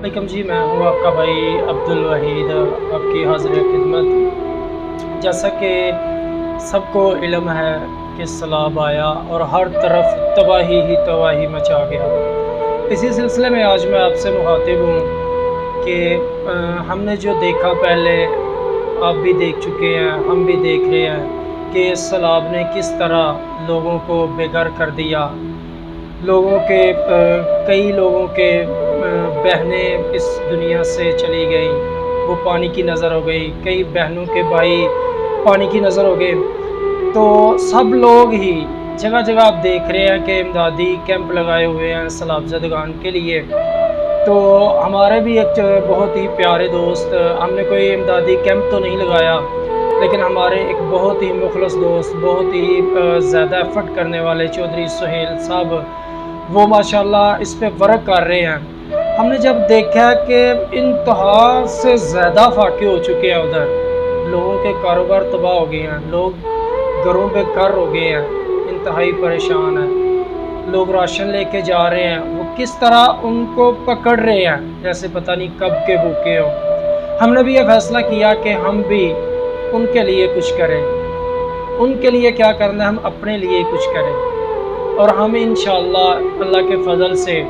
वालेकुम जी, मैं हूँ आपका भाई अब्दुल वहीद, आपकी हाज़िर खिदमत। जैसा कि सबको इल्म है कि सैलाब आया और हर तरफ तबाही ही तबाही मचा गया। इसी सिलसिले में आज मैं आपसे मुखातिब हूँ कि हमने जो देखा पहले, आप भी देख चुके हैं, हम भी देख रहे हैं कि सैलाब ने किस तरह लोगों को बेघर कर दिया। लोगों के कई लोगों के बहनें इस दुनिया से चली गईं, वो पानी की नज़र हो गई। कई बहनों के भाई पानी की नज़र हो गए। तो सब लोग ही जगह जगह आप देख रहे हैं कि इमदादी कैंप लगाए हुए हैं सैलाब ज़दगान के लिए। तो हमारे भी एक बहुत ही प्यारे दोस्त, हमने कोई इमदादी कैंप तो नहीं लगाया, लेकिन हमारे एक बहुत ही मुखलस दोस्त, बहुत ही ज़्यादा एफ़र्ट करने वाले चौधरी सुहेल साहब, वो माशाल्लाह इस पे वर्क कर रहे हैं। हमने जब देखा कि इंतहा से ज़्यादा फाके हो चुके हैं उधर, लोगों के कारोबार तबाह हो गए हैं, लोग घरों पे घर हो गए हैं, इंतहाई परेशान हैं। लोग राशन लेके जा रहे हैं, वो किस तरह उनको पकड़ रहे हैं जैसे पता नहीं कब के भूखे हो। हमने भी ये फैसला किया कि हम भी उनके लिए कुछ करें। उनके लिए क्या करना है, हम अपने लिए कुछ करें। और हम इंशाअल्लाह अल्लाह के फ़ज़ल से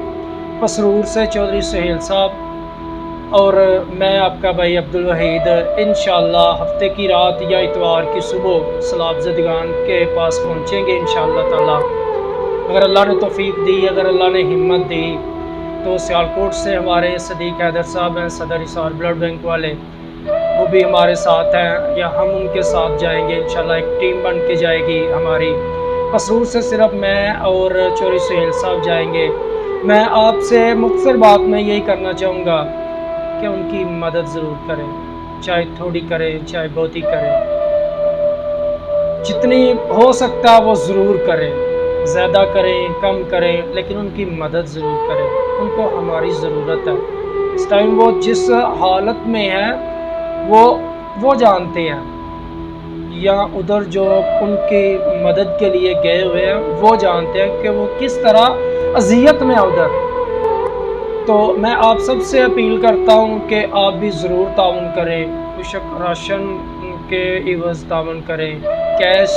पसरूर से चौधरी सुहेल साहब और मैं आपका भाई अब्दुल वहीद इंशाअल्लाह हफ्ते की रात या इतवार की सुबह सैलाब ज़दगान के पास पहुँचेंगे इंशाअल्लाह ताला। अगर अल्लाह ने तौफ़ीक दी, अगर अल्लाह ने हिम्मत दी, तो सियालकोट से हमारे सदीक़ हैदर साहब हैं, सदर हिसार ब्लड बैंक वाले, वो भी हमारे साथ हैं, या हम उनके साथ जाएंगे इंशाअल्लाह। एक टीम बन के जाएगी हमारी। पसरूर से सिर्फ मैं और चौधरी सुहेल साहब जाएंगे। मैं आपसे मुख्तसर बात में यही करना चाहूँगा कि उनकी मदद ज़रूर करें, चाहे थोड़ी करें, चाहे बहुत ही करें, जितनी हो सकता है वो ज़रूर करें। ज़्यादा करें, कम करें, लेकिन उनकी मदद ज़रूर करें। उनको हमारी ज़रूरत है। इस टाइम वो जिस हालत में है वो जानते हैं, या उधर जो उनकी मदद के लिए गए हुए हैं वो जानते हैं कि वो किस तरह अज़ियत में है उधर। तो मैं आप सब से अपील करता हूँ कि आप भी ज़रूर ताउन करें, बेशक राशन के इवज़ ताउन करें, कैश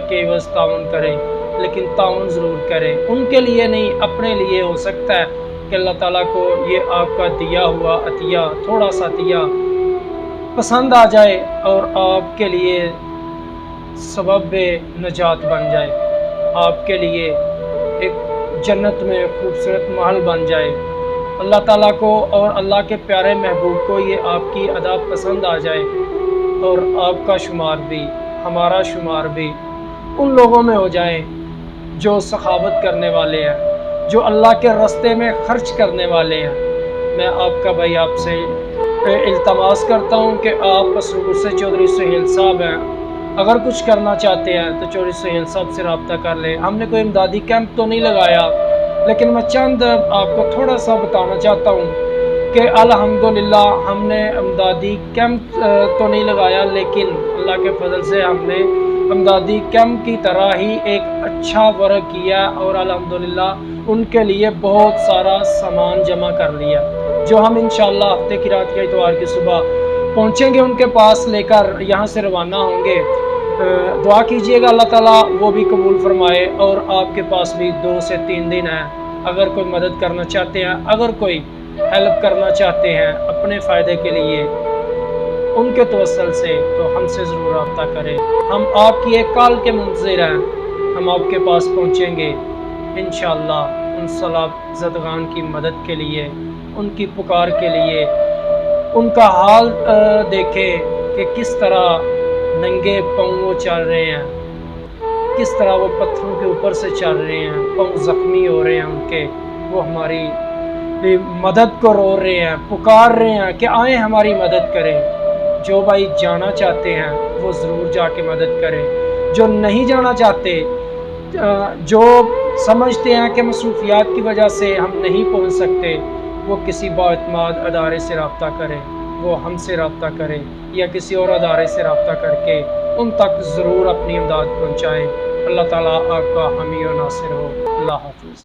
के इवज़ ताउन करें, लेकिन ताउन ज़रूर करें। उनके लिए नहीं, अपने लिए। हो सकता है कि अल्लाह ताला को ये आपका दिया हुआ अतिया, थोड़ा सा अतिया पसंद आ जाए और आपके लिए सबब नजात बन जाए, आपके लिए एक जन्नत में खूबसूरत महल बन जाए। अल्लाह ताला को और अल्लाह के प्यारे महबूब को ये आपकी अदा पसंद आ जाए, और आपका शुमार भी, हमारा शुमार भी उन लोगों में हो जाए जो सखावत करने वाले हैं, जो अल्लाह के रास्ते में खर्च करने वाले हैं। मैं आपका भाई आपसे इल्तमास करता हूँ कि आप पसरूर से चौधरी सुहेल साहब हैं, अगर कुछ करना चाहते हैं तो चौधरी सुहेल साहब से रब्ता कर लें। हमने कोई इमदादी कैंप तो नहीं लगाया, लेकिन मैं चंद आपको थोड़ा सा बताना चाहता हूँ कि अल्हम्दुलिल्लाह हमने इमदादी कैंप तो नहीं लगाया, लेकिन अल्लाह के फजल से हमने इमदादी कैंप की तरह ही एक अच्छा वर्क किया, और अल्हम्दुलिल्लाह उनके लिए बहुत सारा सामान जमा कर लिया, जो हम इंशाअल्लाह हफ्ते की रात या इतवार की सुबह पहुँचेंगे उनके पास लेकर, यहाँ से रवाना होंगे। दुआ कीजिएगा अल्लाह ताला वो भी कबूल फरमाए, और आपके पास भी 2 से 3 दिन है। अगर कोई मदद करना चाहते हैं, अगर कोई हेल्प करना चाहते हैं अपने फ़ायदे के लिए, उनके तवस्सुल से, तो हमसे ज़रूर रब्ता करें। हम आपकी एक कॉल के मुंतज़िर हैं। हम आपके पास पहुँचेंगे इंशाअल्लाह उन सैलाब ज़दगान की मदद के लिए, उनकी पुकार के लिए। उनका हाल देखें कि किस तरह नंगे पाँव वो चल रहे हैं, किस तरह वो पत्थरों के ऊपर से चल रहे हैं, पाँव ज़ख्मी हो रहे हैं उनके। वो हमारी मदद को रो रहे हैं, पुकार रहे हैं कि आए हमारी मदद करें। जो भाई जाना चाहते हैं वो ज़रूर जाके मदद करें। जो नहीं जाना चाहते, जो समझते हैं कि मसरूफियात की वजह से हम नहीं पहुंच सकते, वो किसी बाएतमाद अदारे से रब्ता करें, वो हमसे रब्ता करें, या किसी और अदारे से रब्ता करके उन तक ज़रूर अपनी इमदाद पहुँचाएँ। अल्लाह ताला आपका हामी और नासिर हो। अल्लाह हाफ़िज़।